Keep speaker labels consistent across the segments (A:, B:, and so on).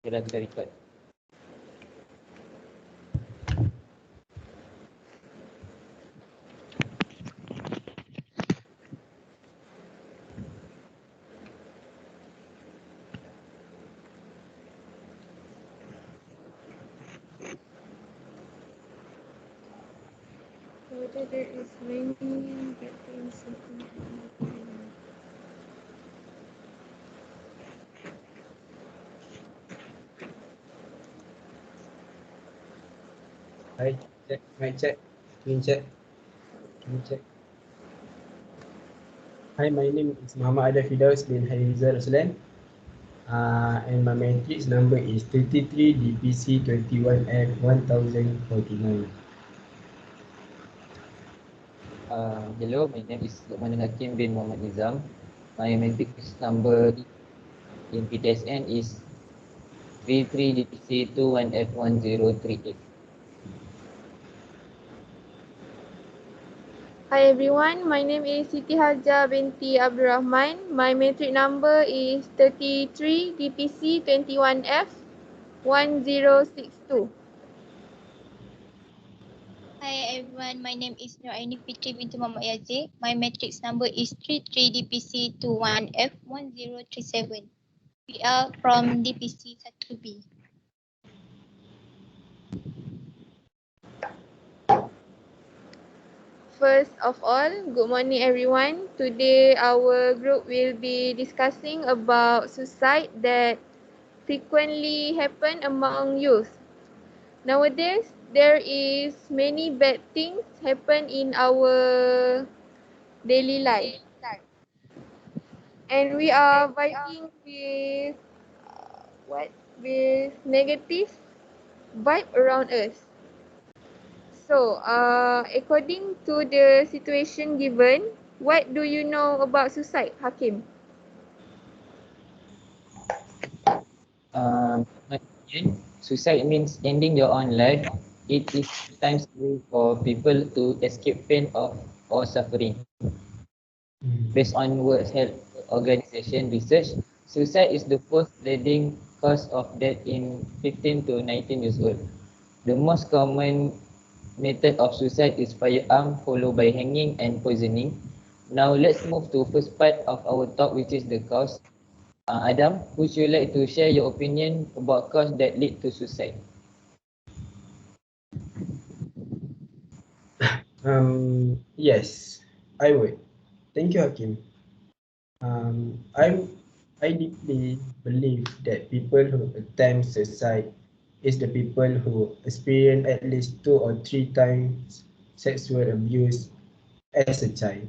A: Kira kita record.
B: Whether there is many bad things happening.
C: Hi, check, mic check, screen check, screen check. Hi, my name is Muhammad Adil Fidaus bin Harizal Ruslan. And my matrix number is 33 DPC 21F 1049.
A: Hello, my name is Luqman Hakim bin Muhammad Nizam. My matrix number in PTSN is 33DPC21F1038.
B: Hi everyone, my name is Siti Haja binti Abdul Rahman. My matric number is 33 DPC 21F 1062.
D: Hi everyone, my name is Nuraini Fitri binti Muhammad Yazid. My matrix number is 33DPC21F1037. We are from DPC 1B.
B: First of all, good morning everyone. Today our group will be discussing about suicide that frequently happen among youth. Nowadays, there is many bad things happen in our daily life. And we are vibing with with negative vibe around us. So, according to the situation given, what do you know about suicide, Hakim?
A: My opinion, suicide means ending your own life. It is sometimes a way for people to escape pain or suffering. Based on World Health Organization research, suicide is the first leading cause of death in 15 to 19 years old. The most common method of suicide is firearm, followed by hanging and poisoning. Now let's move to first part of our talk, which is the cause. Adam, would you like to share your opinion about cause that lead to suicide?
C: Yes, I would. Thank you, Hakim. I deeply believe that people who attempt suicide is the people who experience at least 2 or 3 times sexual abuse as a child.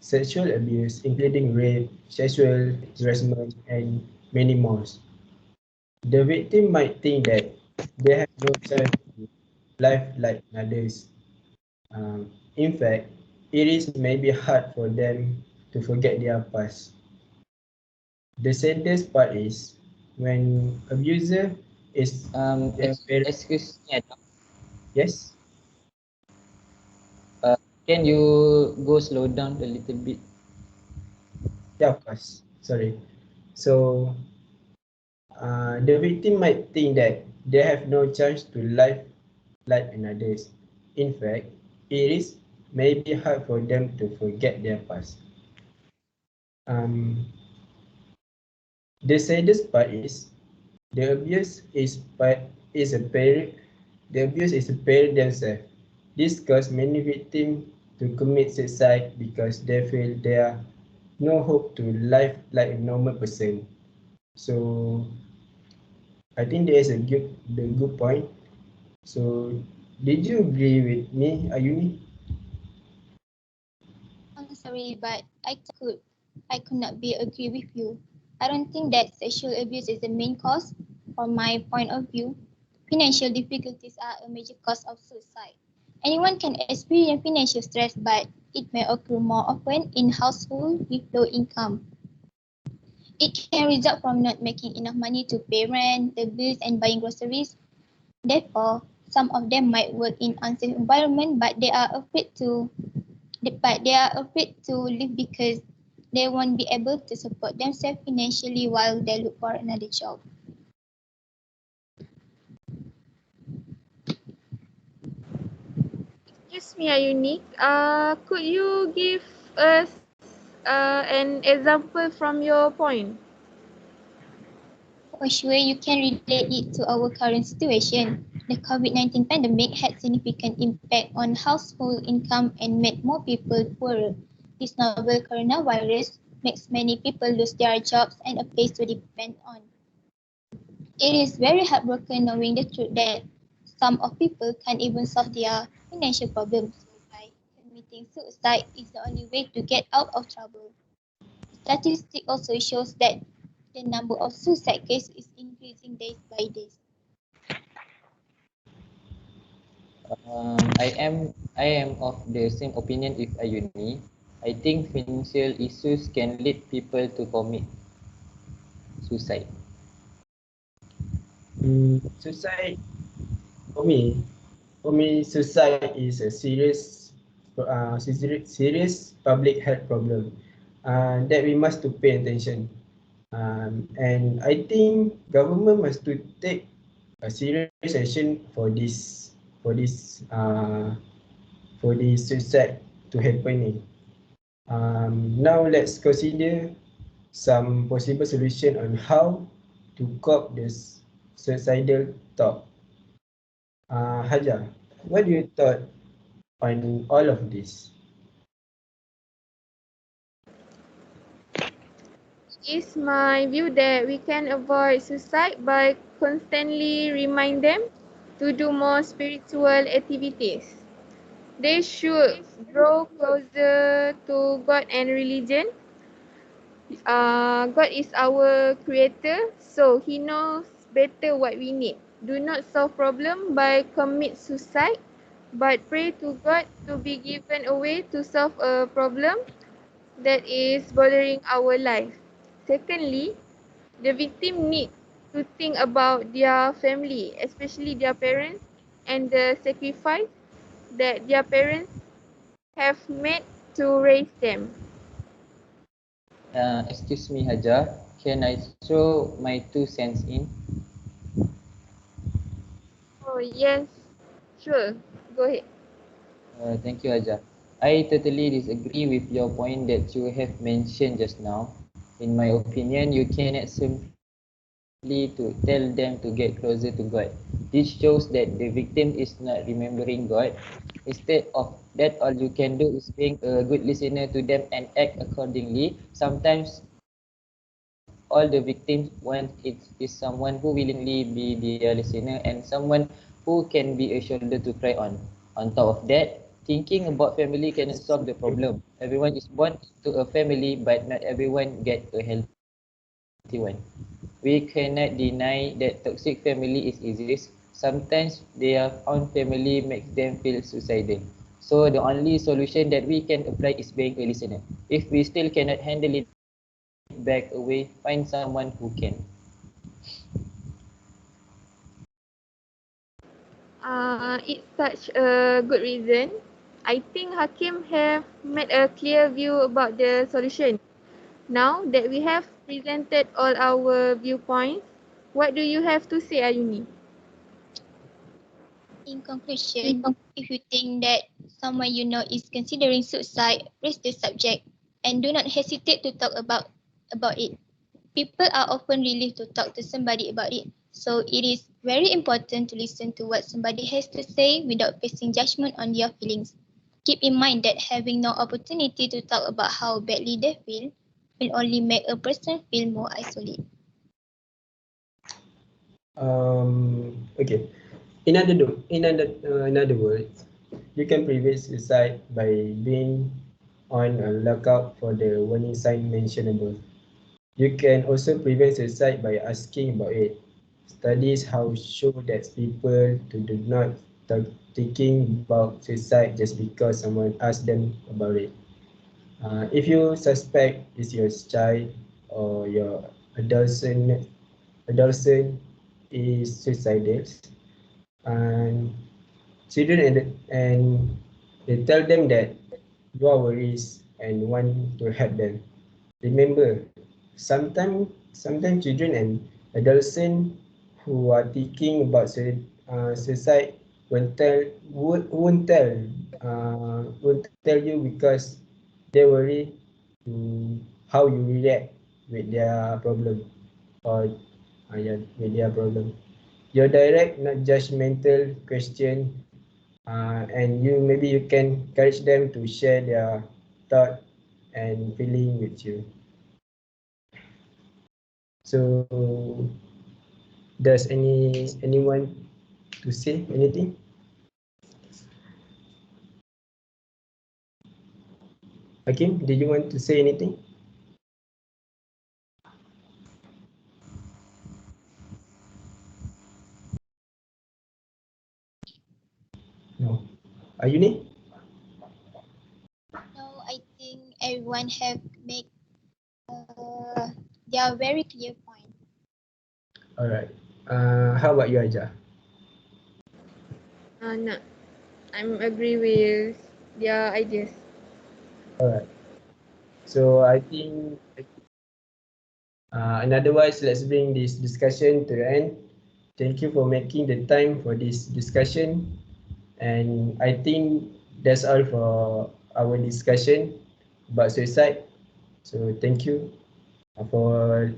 C: Sexual abuse, including rape, sexual harassment, and many more. The victim might think that they have no choice to live like others. In fact, it is maybe hard for them to forget their past. The saddest part is when abuser is their parent.
A: Excuse me, Adam.
C: Yes,
A: Can you go slow down a little bit?
C: yeah, of course. Sorry. So the victim might think that they have no chance to live like others. In fact, it is maybe hard for them to forget their past. Um, the saddest part is the abuse is a parent. The abuse is a parent themselves. This causes many victims to commit suicide because they feel there are no hope to live like a normal person. So I think there is the good point. So did you agree with me, Ayuni?
D: I'm sorry, but I could not be agree with you. I don't think that sexual abuse is the main cause. From my point of view, financial difficulties are a major cause of suicide. Anyone can experience financial stress, but it may occur more often in households with low income. It can result from not making enough money to pay rent, the bills, and buying groceries. Therefore, some of them might work in unsafe environment, but they are afraid to leave because they won't be able to support themselves financially while they look for another job.
B: Excuse me, Ayuni. Could you give us an example from your point?
D: For sure, you can relate it to our current situation. The COVID-19 pandemic had significant impact on household income and made more people poorer. This novel coronavirus makes many people lose their jobs and a place to depend on. It is very heartbroken knowing the truth that some of people can't even solve their financial problems. So by committing suicide is the only way to get out of trouble. Statistics also shows that the number of suicide cases is increasing day by day.
A: I am of the same opinion with Ayuni. I think financial issues can lead people to commit suicide.
C: Suicide for me, suicide is a serious public health problem that we must to pay attention. And I think government must to take a serious action for this suicide to happening. Now let's consider some possible solution on how to cope this suicidal thought. Hajar, what do you thought on all of this?
B: It's my view that we can avoid suicide by constantly remind them to do more spiritual activities. They should grow closer to God and religion. God is our creator, so He knows better what we need. Do not solve problem by commit suicide, but pray to God to be given a way to solve a problem that is bothering our life. Secondly, the victim need to think about their family, especially their parents, and the sacrifice that their parents have made to raise them.
A: Excuse me, Hajar. Can I throw my 2 cents in?
B: Oh, yes, sure, go ahead.
A: Thank you, Hajar. I totally disagree with your point that you have mentioned just now. In my opinion, you cannot simply to tell them to get closer to God. This shows that the victim is not remembering God. Instead of that, all you can do is being a good listener to them and act accordingly. Sometimes all the victims want is someone who willingly be their listener and someone who can be a shoulder to cry on. On top of that, thinking about family cannot solve the problem. Everyone is born to a family, but not everyone get a healthy one. We cannot deny that toxic family is easiest. Sometimes their own family makes them feel suicidal. So the only solution that we can apply is being a listener. If we still cannot handle it back away, find someone who can.
B: It's such a good reason. I think Hakim have made a clear view about the solution. Now that we have presented all our viewpoints, what do you have to say, Ayuni?
D: In conclusion, if you think that someone you know is considering suicide, raise the subject and do not hesitate to talk about it. People are often relieved to talk to somebody about it. So it is very important to listen to what somebody has to say without placing judgment on their feelings. Keep in mind that having no opportunity to talk about how badly they feel will only make a person feel more isolated.
C: Okay. In other words, you can prevent suicide by being on a lookout for the warning sign mentioned above. You can also prevent suicide by asking about it. Studies have shown that people do not thinking about suicide just because someone asked them about it. If you suspect it's your child or your adolescent is suicidal, and children and they tell them that you are worried and want to help them. Remember, sometimes children and adolescents who are thinking about suicide won't tell you because they worry how you react with their problem or with their problem. Your direct, not judgmental question, and maybe you can encourage them to share their thought and feeling with you. So, does anyone to say anything? Hakim, did you want to say anything? No. Ayuni?
D: No, I think everyone have make their very clear point.
C: Alright. How about you, Aja?
B: Nak. I'm agree with their ideas.
C: Alright. So I think in otherwise, let's bring this discussion to the end. Thank you for making the time for this discussion. And I think that's all for our discussion about suicide. So thank you for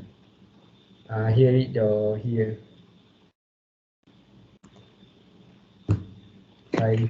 C: hear it or hear. Bye.